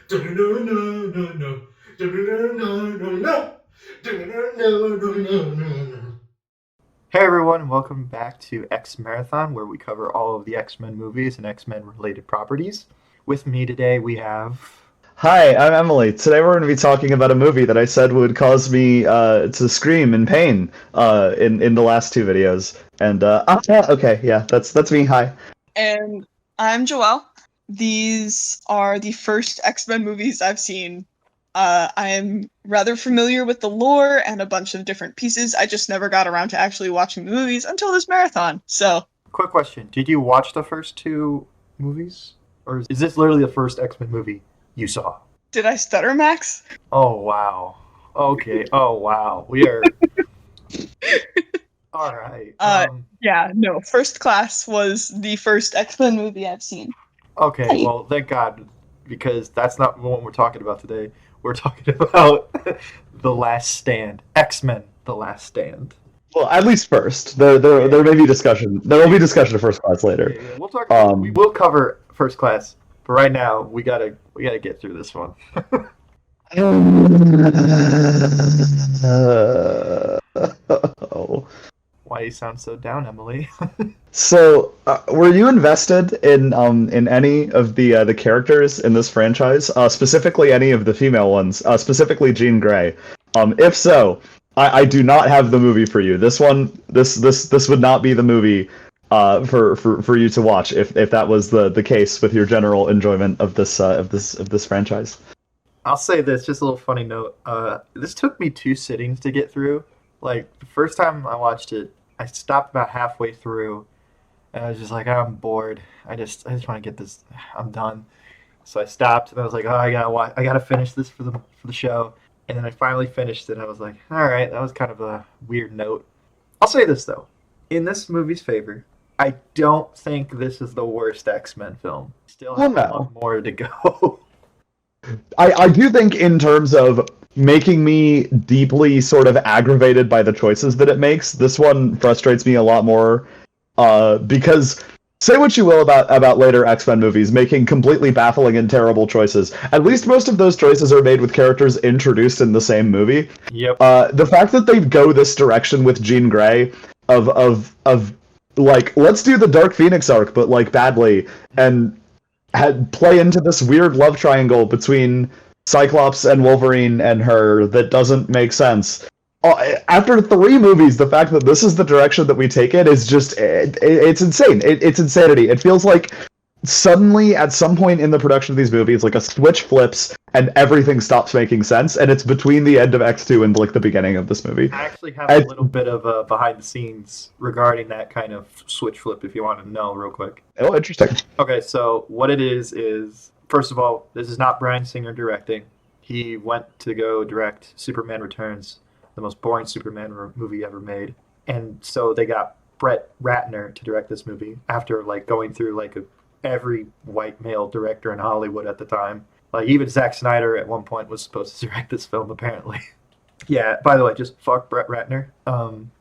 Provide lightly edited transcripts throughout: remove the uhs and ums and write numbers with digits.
Hey everyone, and welcome back to X Marathon, where we cover all of the X-Men movies and X-Men related properties. With me today we have. Hi, I'm Emily. Today we're going to be talking about a movie that I said would cause me to scream in pain in the last two videos. And yeah, okay, yeah, that's me. Hi. And I'm Joelle. These are the first X-Men movies I've seen. I am rather familiar with the lore and a bunch of different pieces. I just never got around to actually watching the movies until this marathon. So, Quick question: did you watch the first two movies, or is this literally the first X-Men movie you saw? did I stutter, Max? Oh wow. Okay. Oh wow. We are. All right. Yeah, no. First Class was the first X-Men movie I've seen. Okay. Well, thank God, because that's not what we're talking about today. We're talking about The Last Stand. X-Men: The Last Stand. Well, at least first. There may be discussion. There will be discussion of First Class later. Yeah, we'll talk. We will cover First Class, but right now we gotta get through this one. Oh. Why you sound so down, Emily? So, were you invested in any of the characters in this franchise? Specifically, any of the female ones? Specifically, Jean Grey. If so, I do not have the movie for you. This would not be the movie for you to watch if that was the case with your general enjoyment of this franchise. I'll say this, just a little funny note. This took me 2 sittings to get through. Like the first time I watched it, I stopped about halfway through, and I was just like, I'm bored. I just want to get this. I'm done. So I stopped, and I was like, oh, I gotta finish this for the show. And then I finally finished it. And I was like, all right, that was kind of a weird note. I'll say this though, in this movie's favor, I don't think this is the worst X-Men film. Still Well, have a no. lot more to go. I do think in terms of making me deeply sort of aggravated by the choices that it makes, this one frustrates me a lot more. Because say what you will about later X-Men movies making completely baffling and terrible choices. At least most of those choices are made with characters introduced in the same movie. Yep. The fact that they go this direction with Jean Grey of like, let's do the Dark Phoenix arc, but like badly, and play into this weird love triangle between Cyclops and Wolverine and her that doesn't make sense. After 3 movies, the fact that this is the direction that we take it is just it's insane. It's insanity. It feels like suddenly at some point in the production of these movies, like a switch flips and everything stops making sense, and it's between the end of X2 and like the beginning of this movie. I actually have a little bit of behind the scenes regarding that kind of switch flip if you want to know real quick. Oh, interesting. Okay, so what it is first of all, this is not Bryan Singer directing. He went to go direct Superman Returns, the most boring Superman movie ever made. And so they got Brett Ratner to direct this movie after like going through like every white male director in Hollywood at the time. Like even Zack Snyder at one point was supposed to direct this film apparently. Yeah, by the way, just fuck Brett Ratner.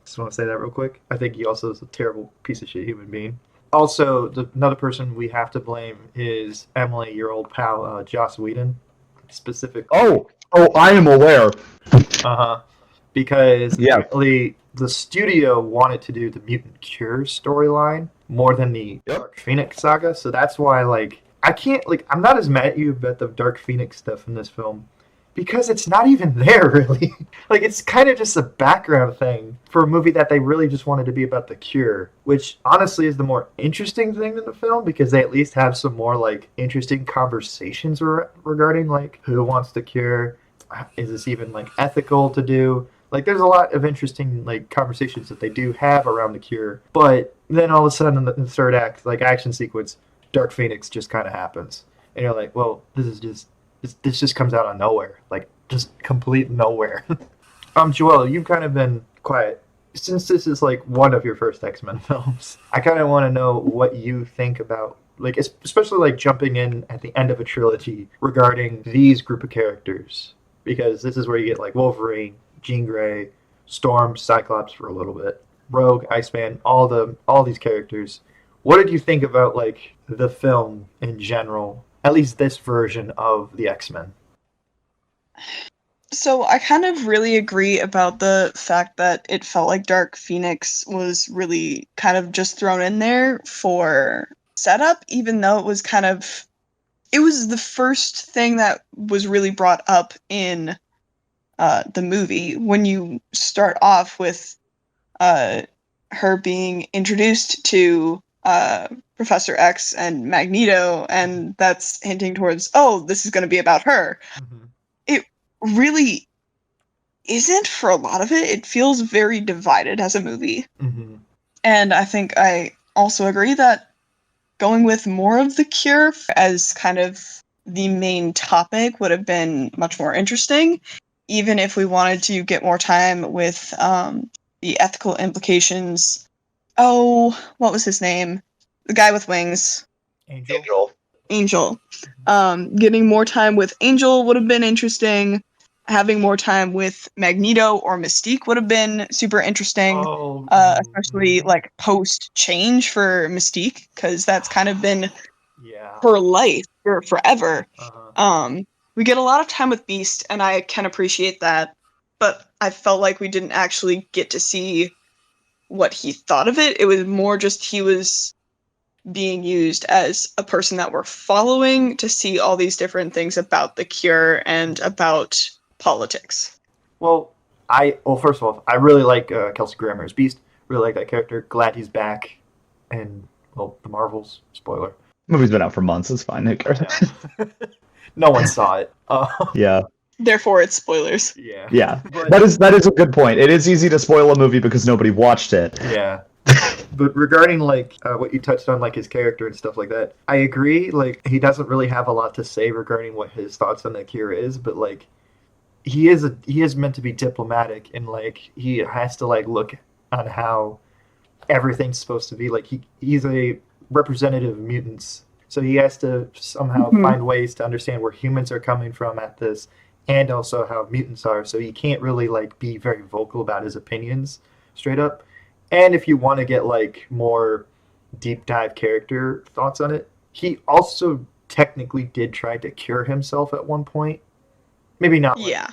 Just want to say that real quick. I think he also is a terrible piece of shit human being. Also, another person we have to blame is Emily, your old pal, Joss Whedon, specifically. Oh, I am aware. Because Yeah. apparently the studio wanted to do the Mutant Cure storyline more than the Dark Phoenix saga, so that's why, like, I can't, like, I'm not as mad at you about the Dark Phoenix stuff in this film, because it's not even there, really. Like, it's kind of just a background thing for a movie that they really just wanted to be about the Cure, which honestly is the more interesting thing in the film, because they at least have some more, like, interesting conversations regarding, like, who wants the Cure, is this even, like, ethical to do? Like, there's a lot of interesting, like, conversations that they do have around the Cure, but then all of a sudden in the third act, like, action sequence, Dark Phoenix just kind of happens. And you're like, well, this just comes out of nowhere. Like, just complete nowhere. Joelle, you've kind of been quiet. Since this is, like, one of your first X-Men films, I kind of want to know what you think about, like, especially, like, jumping in at the end of a trilogy regarding these group of characters. Because this is where you get, like, Wolverine, Jean Grey, Storm, Cyclops for a little bit, Rogue, Iceman, all these characters. What did you think about, like, the film in general at least this version of the X-Men. So I kind of really agree about the fact that it felt like Dark Phoenix was really kind of just thrown in there for setup, even though it was the first thing that was really brought up in the movie. When you start off with her being introduced to Professor X and Magneto, and that's hinting towards, oh, this is going to be about her. Mm-hmm. It really isn't for a lot of it. It feels very divided as a movie. Mm-hmm. And I think I also agree that going with more of the cure as kind of the main topic would have been much more interesting, even if we wanted to get more time with the ethical implications. Oh, what was his name? The guy with wings. Angel. Getting more time with Angel would have been interesting. Having more time with Magneto or Mystique would have been super interesting, especially like post change for Mystique, because that's kind of been her life for forever. We get a lot of time with Beast, and I can appreciate that, but I felt like we didn't actually get to see what he thought of it. It was more just he was being used as a person that we're following to see all these different things about the cure and about politics. Well, first of all, I really like Kelsey Grammer's Beast. Really like that character. Glad he's back. And, well, the Marvels. Spoiler. Movie's been out for months. It's fine. Who cares? No one saw it. Yeah. Therefore, it's spoilers. Yeah. Yeah. That is a good point. It is easy to spoil a movie because nobody watched it. Yeah. But regarding like what you touched on, like his character and stuff like that, I agree. Like he doesn't really have a lot to say regarding what his thoughts on the cure is, but like he is meant to be diplomatic, and like he has to like look on how everything's supposed to be. Like he's a representative of mutants, so he has to somehow find ways to understand where humans are coming from at this, and also how mutants are. So he can't really like be very vocal about his opinions straight up. And if you want to get like more deep dive character thoughts on it, he also technically did try to cure himself at one point. Maybe not. Like Yeah.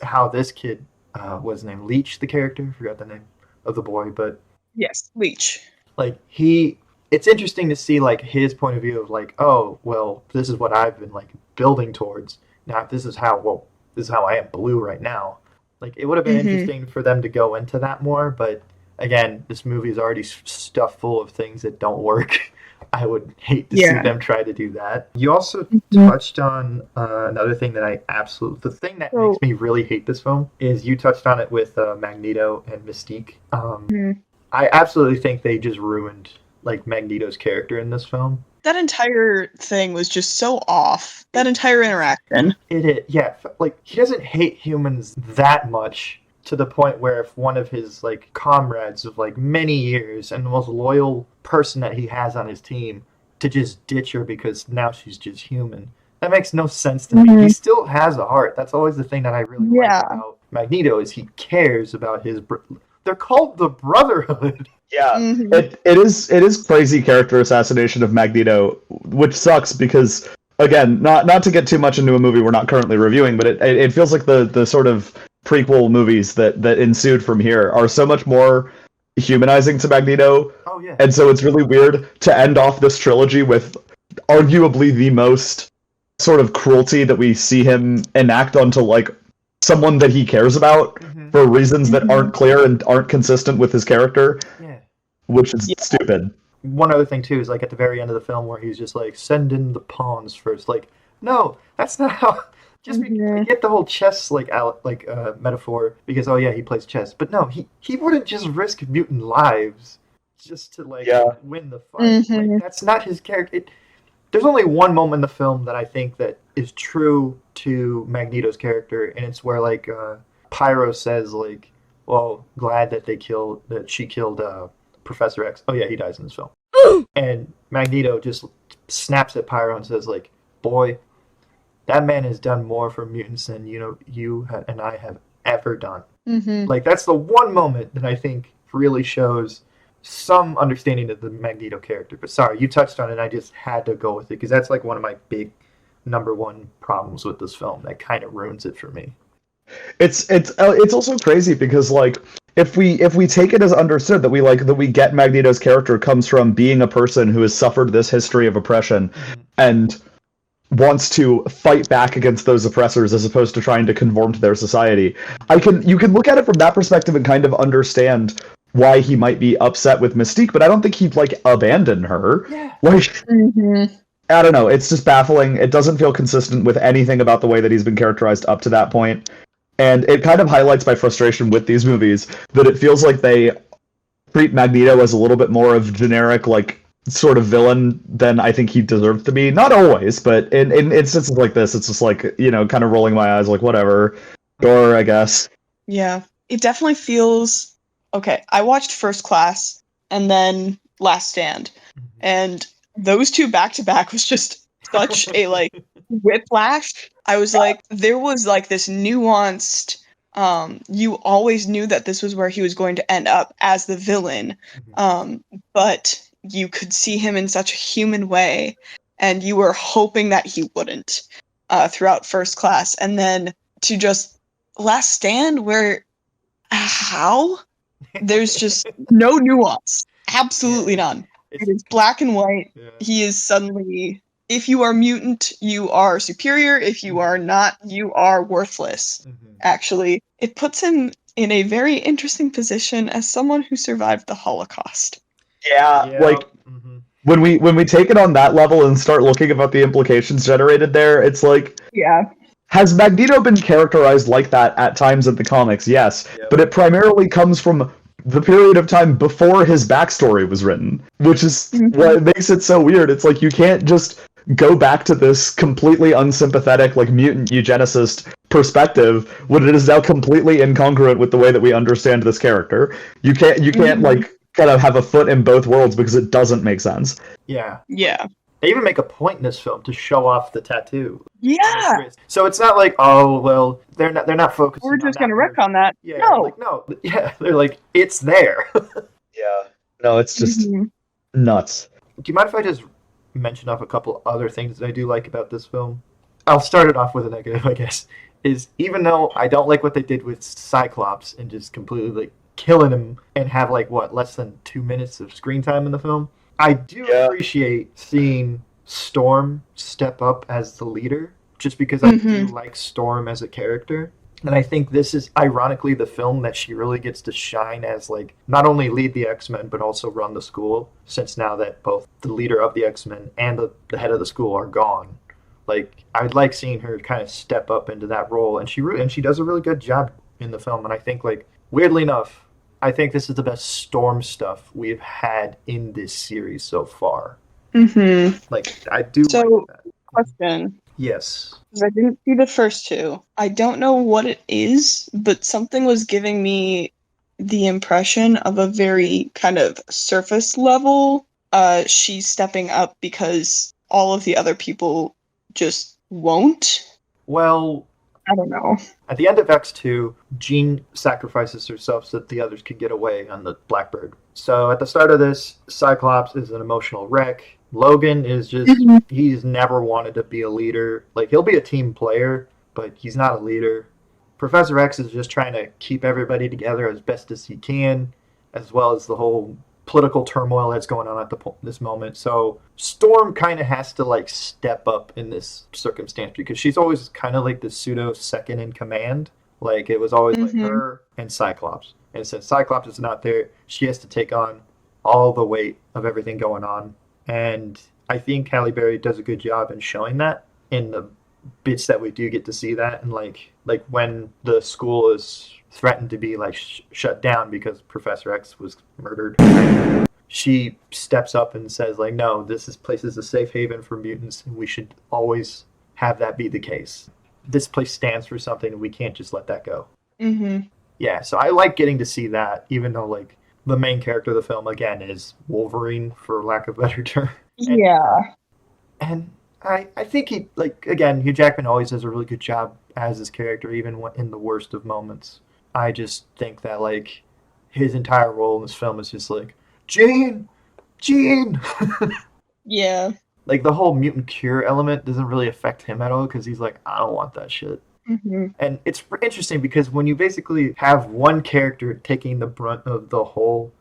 how this kid was named Leech, the character. I forgot the name of the boy, but yes, Leech. Like it's interesting to see like his point of view of like, oh well, this is what I've been like building towards. Now this is how I am blue right now. Like, it would have been interesting for them to go into that more, but again, this movie is already stuffed full of things that don't work. I would hate to see them try to do that. You also touched on another thing that the thing that makes me really hate this film is you touched on it with Magneto and Mystique. I absolutely think they just ruined like Magneto's character in this film. That entire thing was just so off. That entire interaction. Yeah. Like, he doesn't hate humans that much to the point where if one of his, like, comrades of, like, many years and the most loyal person that he has on his team to just ditch her because now she's just human. That makes no sense to me. He still has a heart. That's always the thing that I really like about Magneto is he cares about his... They're called the Brotherhood. Yeah, it is crazy character assassination of Magneto, which sucks because, again, not to get too much into a movie we're not currently reviewing, but it feels like the sort of prequel movies that ensued from here are so much more humanizing to Magneto. Oh, yeah. And so it's really weird to end off this trilogy with arguably the most sort of cruelty that we see him enact onto, like, someone that he cares about for reasons that aren't clear and aren't consistent with his character. Yeah. Which is stupid. One other thing, too, is, like, at the very end of the film where he's just like, send in the pawns first. Like, no, that's not how... I get the whole chess, like, metaphor, because, oh, yeah, he plays chess. But no, he wouldn't just risk mutant lives just to, like, win the fight. Like, that's not his character. There's only one moment in the film that I think that is true to Magneto's character, and it's where, like, Pyro says, like, well, glad that she killed Professor X. Oh, yeah, he dies in this film. And Magneto just snaps at Pyro and says, like, boy, that man has done more for mutants than, you and I have ever done. Like, that's the one moment that I think really shows some understanding of the Magneto character. But sorry, you touched on it, and I just had to go with it because that's like one of my big number one problems with this film that kind of ruins it for me. It's also crazy because like if we take it as understood that we get Magneto's character comes from being a person who has suffered this history of oppression and wants to fight back against those oppressors as opposed to trying to conform to their society. You can look at it from that perspective and kind of understand why he might be upset with Mystique, but I don't think he'd like abandon her. Yeah. Like I don't know, it's just baffling. It doesn't feel consistent with anything about the way that he's been characterized up to that point. And it kind of highlights my frustration with these movies that it feels like they treat Magneto as a little bit more of generic, like, sort of villain than I think he deserves to be. Not always, but in instances like this, it's just like, you know, kind of rolling my eyes like, whatever. Or I guess. Yeah. It definitely feels... Okay, I watched First Class and then Last Stand. And those two back-to-back was just such a, like, whiplash. I was like, there was like this nuanced, you always knew that this was where he was going to end up as the villain, but you could see him in such a human way, and you were hoping that he wouldn't throughout First Class. And then to just Last Stand, where how? There's just no nuance. Absolutely none. It is black and white. Yeah. He is suddenly... If you are mutant, you are superior. If you are not, you are worthless. Actually, it puts him in a very interesting position as someone who survived the Holocaust. Yeah. Like when we take it on that level and start looking about the implications generated there, it's like, yeah. Has Magneto been characterized like that at times in the comics? Yes, but it primarily comes from the period of time before his backstory was written, which is what makes it so weird. It's like you can't just go back to this completely unsympathetic, like, mutant eugenicist perspective when it is now completely incongruent with the way that we understand this character. You can't like kind of have a foot in both worlds because it doesn't make sense. Yeah. Yeah. They even make a point in this film to show off the tattoo. Yeah. So it's not like, oh well, they're not focusing. We're just going to wreck on that. Yeah. No. Like, no. Yeah. They're like, it's there. Yeah. No, it's just nuts. Do you mind if I just mention off a couple other things that I do like about this film? I'll start it off with a negative, I guess. Is even though I don't like what they did with Cyclops and just completely like killing him and have like less than 2 minutes of screen time in the film, I do appreciate seeing Storm step up as the leader, just because I do like Storm as a character. And I think this is ironically the film that she really gets to shine as, like, not only lead the X-Men, but also run the school, since now that both the leader of the X-Men and the head of the school are gone. Like, I'd like seeing her kind of step up into that role, and she does a really good job in the film. And I think, like, weirdly enough, I think this is the best Storm stuff we've had in this series so far. Like, I do like that. Question. Yes. Because I didn't see the first two. I don't know what it is, but something was giving me the impression of a very kind of surface level. She's stepping up because all of the other people just won't. Well, I don't know. At the end of X2, Jean sacrifices herself so that the others can get away on the Blackbird. So at the start of this, Cyclops is an emotional wreck. Logan is just, he's never wanted to be a leader. Like, he'll be a team player, but he's not a leader. Professor X is just trying to keep everybody together as best as he can, as well as the whole political turmoil that's going on at this moment. So Storm kind of has to, like, step up in this circumstance because she's always kind of like the pseudo second in command. Like, it was always like her and Cyclops. And since Cyclops is not there, she has to take on all the weight of everything going on. And I think Halle Berry does a good job in showing that in the bits that we do get to see that. And like when the school is threatened to be like shut down because Professor X was murdered, she steps up and says like, no, this place is a safe haven for mutants, and we should always have that be the case. This place stands for something, and we can't just let that go. Yeah, so I like getting to see that, even though like the main character of the film, again, is Wolverine, for lack of a better term. And I think he, like, again, Hugh Jackman always does a really good job as his character, even in the worst of moments. I just think that, like, his entire role in this film is just like, Gene, Gene. Yeah. Like the whole mutant cure element doesn't really affect him at all because he's like, I don't want that shit. Mm-hmm. And it's interesting because when you basically have one character taking the brunt of the whole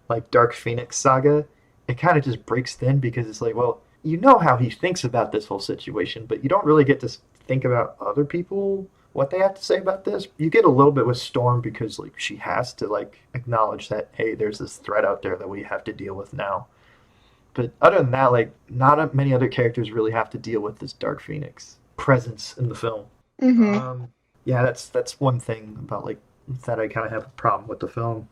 like Dark Phoenix saga, it kind of just breaks thin because it's like, well, you know how he thinks about this whole situation, but you don't really get to think about other people, what they have to say about this. You get a little bit with Storm because like she has to like acknowledge that, hey, there's this threat out there that we have to deal with now. But other than that, like not many other characters really have to deal with this Dark Phoenix presence in the film. Mm-hmm. Yeah, that's one thing about like that I kind of have a problem with the film.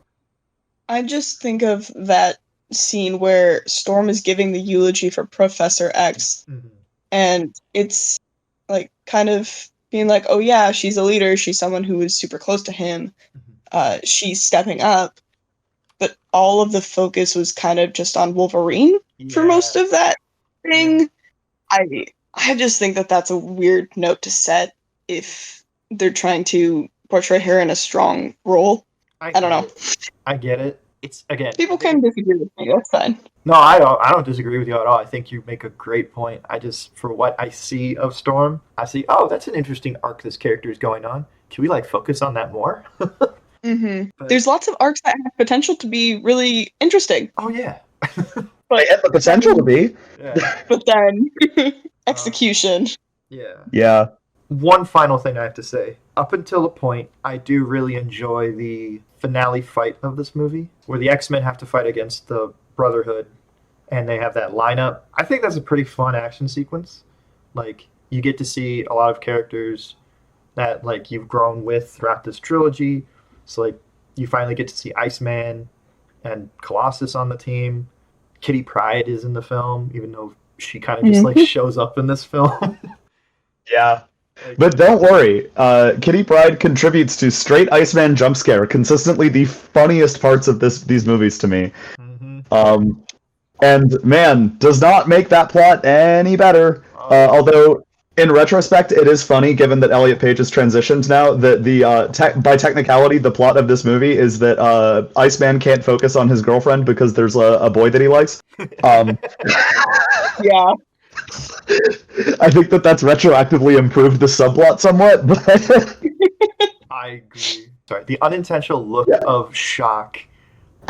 I just think of that scene where Storm is giving the eulogy for Professor X, Mm-hmm. and it's like kind of being like, oh yeah, she's a leader, she's someone who is super close to him, she's stepping up, but all of the focus was kind of just on Wolverine for most of that thing. Yeah. I just think that that's a weird note to set if they're trying to portray her in a strong role. I don't know. I get it. It's again. People can disagree with me. That's fine. No, I don't disagree with you at all. I think you make a great point. I just, for what I see of Storm, I see, oh, that's an interesting arc this character is going on. Can we like focus on that more? Mm-hmm. There's lots of arcs that have potential to be really interesting. Oh yeah. But they have the potential to be. Yeah. But then execution. Yeah. One final thing I have to say. Up until a point, I do really enjoy the finale fight of this movie, where the X-Men have to fight against the Brotherhood, and they have that lineup. I think that's a pretty fun action sequence. Like, you get to see a lot of characters that, like, you've grown with throughout this trilogy. So, like, you finally get to see Iceman and Colossus on the team. Kitty Pryde is in the film, even though she kind of just, like, shows up in this film. Yeah. But don't worry, Kitty Pryde contributes to straight Iceman jump scare, consistently the funniest parts of these movies to me. Mm-hmm. And man, does not make that plot any better. Although in retrospect, it is funny given that Elliot Page has transitioned now. That by technicality, the plot of this movie is that Iceman can't focus on his girlfriend because there's a boy that he likes. Yeah. I think that's retroactively improved the subplot somewhat, but I agree. Sorry, the unintentional look of shock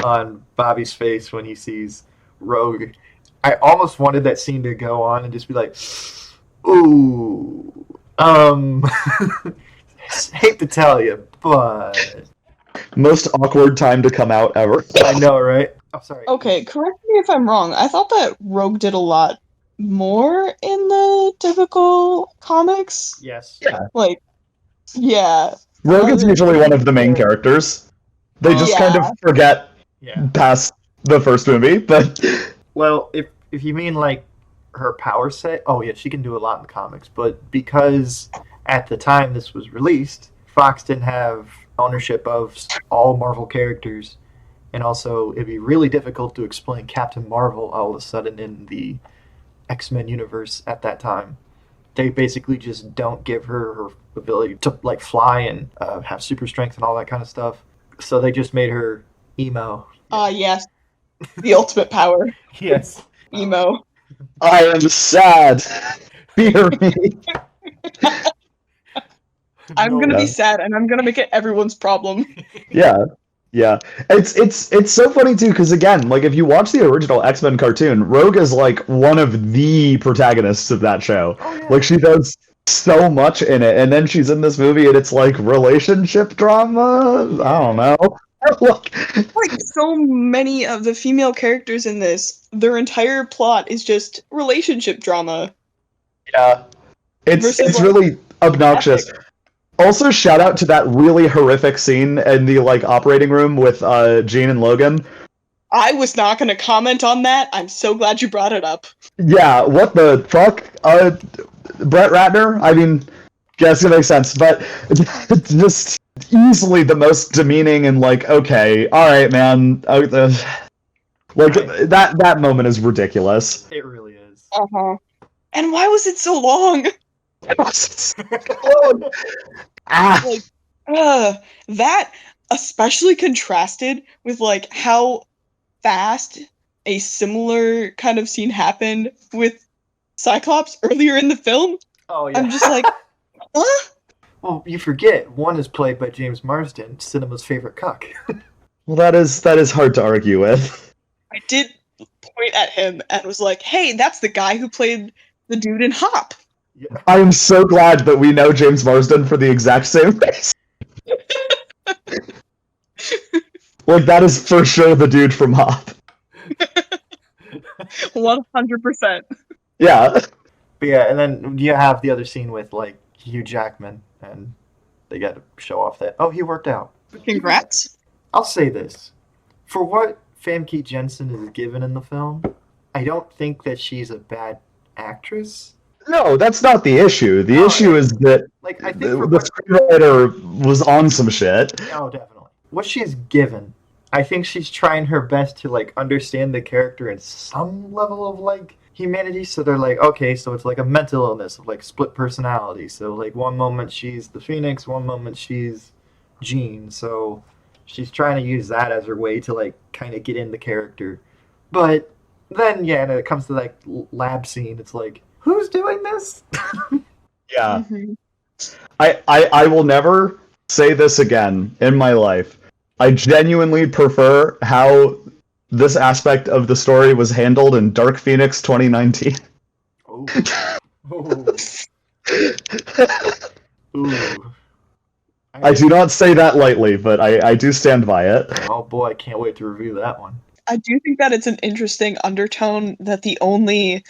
on Bobby's face when he sees Rogue. I almost wanted that scene to go on and just be like, ooh, hate to tell you, but most awkward time to come out ever. I know, right? I'm sorry. Okay, correct me if I'm wrong. I thought that Rogue did a lot more in the typical comics. Yes. Yeah. Like, yeah. Rogue is usually one of the main characters. They just kind of forget past the first movie, but well, if you mean like her power set, oh yeah, she can do a lot in the comics, but because at the time this was released, Fox didn't have ownership of all Marvel characters, and also it'd be really difficult to explain Captain Marvel all of a sudden in the X-Men universe at that time. They basically just don't give her ability to like fly and have super strength and all that kind of stuff. So they just made her emo. Yes. The ultimate power. Yes. Emo. I am sad. Fear me. I'm gonna be sad, and I'm gonna make it everyone's problem. Yeah. It's so funny too, because again, like if you watch the original X-Men cartoon, Rogue is like one of the protagonists of that show. Oh, yeah. Like she does so much in it, and then she's in this movie, and it's like relationship drama. I don't know. Like so many of the female characters in this, their entire plot is just relationship drama. Yeah, it's really obnoxious. Epic. Also, shout out to that really horrific scene in the like operating room with Jean and Logan. I was not going to comment on that. I'm so glad you brought it up. Yeah, what the fuck? Brett Ratner? I mean, guess it makes sense, but just easily the most demeaning and like, okay, all right, man. Like that moment is ridiculous. It really is. And why was it so long? Like, that especially contrasted with like how fast a similar kind of scene happened with Cyclops earlier in the film. Oh yeah. I'm just like, what? Well, you forget one is played by James Marsden, cinema's favorite cuck. Well, that is hard to argue with. I did point at him and was like, hey, that's the guy who played the dude in Hop. Yeah. I am so glad that we know James Marsden for the exact same face. Like, that is for sure the dude from Hop. 100%. Yeah. But yeah, and then you have the other scene with like Hugh Jackman, and they got to show off that he worked out. Congrats. I'll say this: for what Famke Jensen is given in the film, I don't think that she's a bad actress. No, that's not the issue. The issue is that Like I think the screenwriter was on some shit. Oh, definitely. What she's given, I think she's trying her best to like understand the character in some level of like humanity. So they're like, okay, so it's like a mental illness of like split personality. So like one moment she's the Phoenix, one moment she's Jean. So she's trying to use that as her way to like kind of get in the character. But then yeah, when it comes to like lab scene, it's like, who's doing this? Yeah. Mm-hmm. I will never say this again in my life. I genuinely prefer how this aspect of the story was handled in Dark Phoenix 2019. Oh. Ooh. I do not say that lightly, but I do stand by it. Oh boy, I can't wait to review that one. I do think that it's an interesting undertone that the only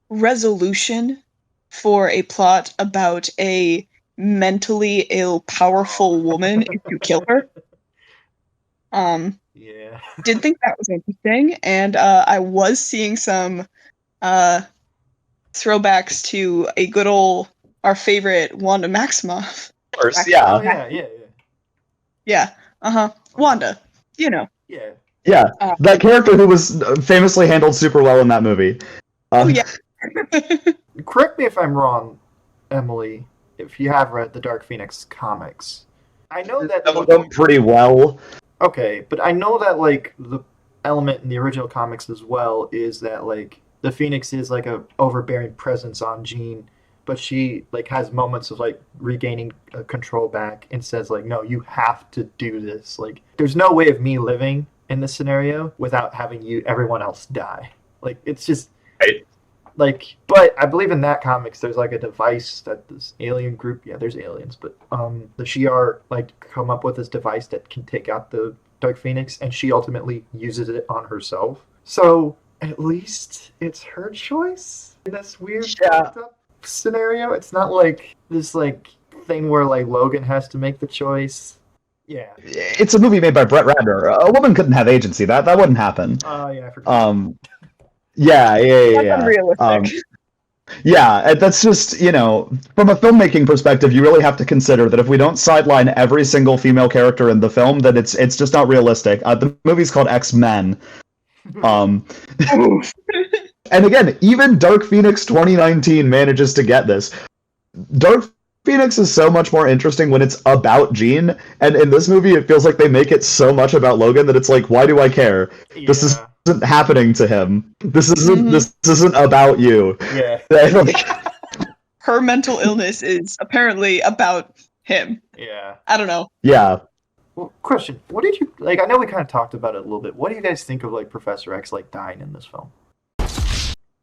resolution for a plot about a mentally ill, powerful woman is to kill her. Yeah. Did think that was interesting, and I was seeing some throwbacks to a good old our favorite Wanda Maximoff. Of course, Oh yeah. yeah. Yeah. Wanda. You know. Yeah. Yeah, that character who was famously handled super well in that movie. Oh yeah. Correct me if I'm wrong, Emily, if you have read the Dark Phoenix comics. I know that Some of them pretty well. Okay, but I know that like the element in the original comics as well is that like the Phoenix is like a overbearing presence on Jean, but she like has moments of like regaining control back and says like, no, you have to do this. Like, there's no way of me living in this scenario without having everyone else die. Like, it's just Right. like, but I believe in that comics there's like a device that this alien group, yeah, there's aliens, but the Shi'ar like come up with this device that can take out the Dark Phoenix, and she ultimately uses it on herself. So at least it's her choice in this weird fucked up scenario. It's not like this like thing where like Logan has to make the choice. Yeah. It's a movie made by Brett Ratner. A woman couldn't have agency. That wouldn't happen. Oh yeah, I forgot. Yeah. That's unrealistic. Yeah, that's just, from a filmmaking perspective, you really have to consider that if we don't sideline every single female character in the film, then it's just not realistic. The movie's called X-Men. And again, even Dark Phoenix 2019 manages to get this. Dark Phoenix is so much more interesting when it's about Jean, and in this movie it feels like they make it so much about Logan that it's like, why do I care? Yeah. This isn't happening to him. This isn't about you. Yeah. Her mental illness is apparently about him. Yeah. I don't know. Yeah. Well, question: what did you like? I know we kind of talked about it a little bit. What do you guys think of like Professor X like dying in this film?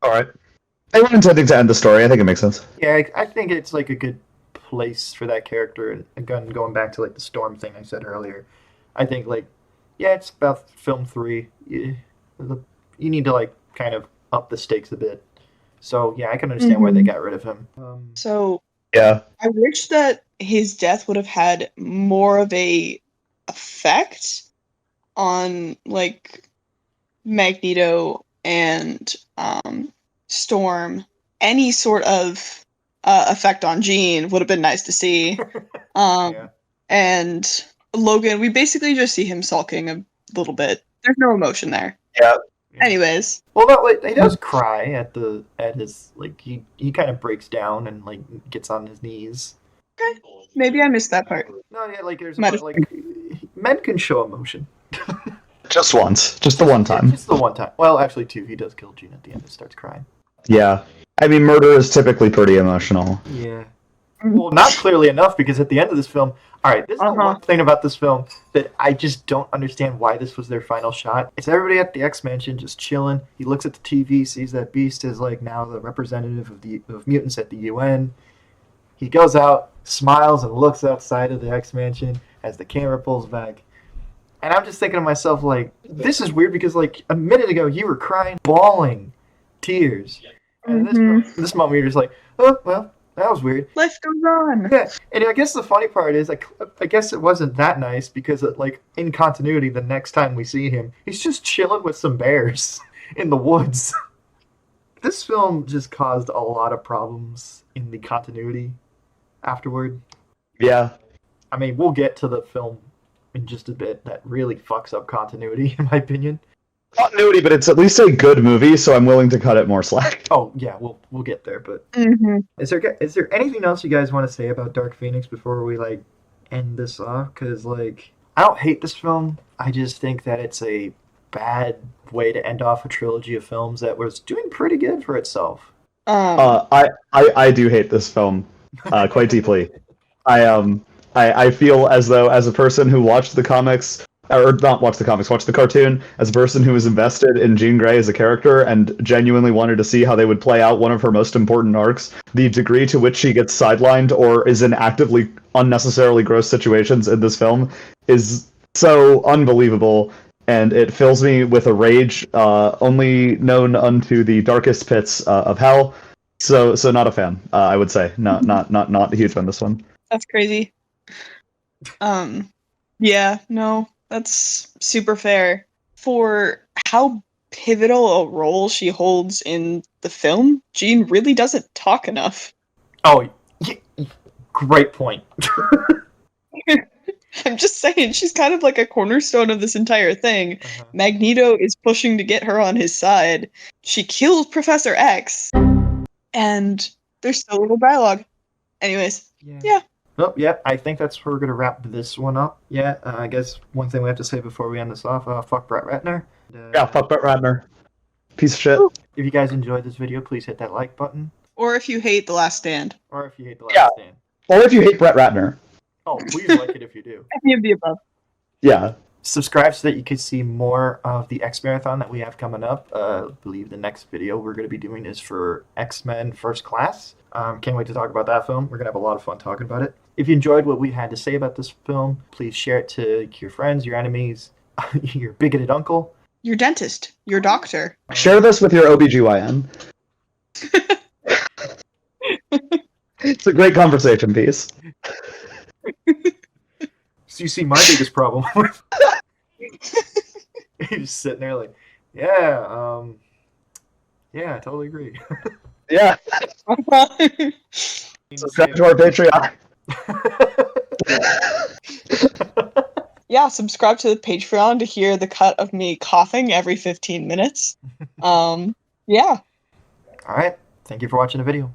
All right. They weren't intending to end the story. I think it makes sense. Yeah, I think it's like a good place for that character. And again, going back to like the Storm thing I said earlier, I think like, yeah, it's about film 3. You need to like kind of up the stakes a bit. So yeah, I can understand why they got rid of him. So Yeah. I wish that his death would have had more of a effect on like Magneto and Storm. Any sort of effect on Jean would have been nice to see. Yeah. And Logan, we basically just see him sulking a little bit. There's no emotion there. Yeah. Anyways. Well, no, like, he does cry at his like he kind of breaks down and like gets on his knees. Okay. Maybe I missed that part. No, yeah, like there's Might have- like men can show emotion. Just once. Just the one time. Just the one time. Well, actually, two. He does kill Jean at the end and starts crying. Yeah. I mean, murder is typically pretty emotional. Yeah. Well, not clearly enough, because at the end of this film, alright, this is the one thing about this film that I just don't understand why this was their final shot. It's everybody at the X Mansion just chilling. He looks at the TV, sees that Beast is like now the representative of mutants at the UN. He goes out, smiles, and looks outside of the X Mansion as the camera pulls back. And I'm just thinking to myself, like, this is weird because, like, a minute ago you were crying, bawling, tears. And this moment you're just like, oh, well, that was weird. Life goes on. Yeah, and I guess the funny part is, I guess it wasn't that nice because, like, in continuity, the next time we see him, he's just chilling with some bears in the woods. This film just caused a lot of problems in the continuity afterward. Yeah. I mean, we'll get to the film in just a bit that really fucks up continuity, in my opinion. Continuity, but it's at least a good movie, so I'm willing to cut it more slack. Oh yeah, we'll get there. But is there anything else you guys want to say about Dark Phoenix before we like end this off? Because like I don't hate this film. I just think that it's a bad way to end off a trilogy of films that was doing pretty good for itself. I do hate this film quite deeply. I feel as though, as a person who watched the comics, or not watched the comics, watched the cartoon, as a person who was invested in Jean Grey as a character and genuinely wanted to see how they would play out one of her most important arcs, the degree to which she gets sidelined or is in actively unnecessarily gross situations in this film is so unbelievable, and it fills me with a rage only known unto the darkest pits of hell. So not a fan, I would say. Not a huge fan of this one. That's crazy. Yeah, no, that's super fair. For how pivotal a role she holds in the film, Jean really doesn't talk enough. Oh, yeah, great point. I'm just saying, she's kind of like a cornerstone of this entire thing. Magneto is pushing to get her on his side. She kills Professor X, and there's still a little dialogue. Anyways, yeah. Oh, yeah, I think that's where we're going to wrap this one up. Yeah, I guess one thing we have to say before we end this off, fuck Brett Ratner. Yeah, fuck Brett Ratner. Piece of shit. If you guys enjoyed this video, please hit that like button. Or if you hate The Last Stand. Or if you hate The Last Stand. Or if you hate Brett Ratner. Oh, please like it if you do. Any of the above. Yeah. Subscribe so that you can see more of the X Marathon that we have coming up. I believe the next video we're going to be doing is for X-Men First Class. Can't wait to talk about that film. We're going to have a lot of fun talking about it. If you enjoyed what we had to say about this film, please share it to your friends, your enemies, your bigoted uncle. Your dentist. Your doctor. Share this with your OBGYN. It's a great conversation piece. So you see my biggest problem with he's just sitting there like, yeah, I totally agree. Yeah. Subscribe to our Patreon. Yeah, subscribe to the Patreon to hear the cut of me coughing every 15 minutes. Yeah. All right. Thank you for watching the video.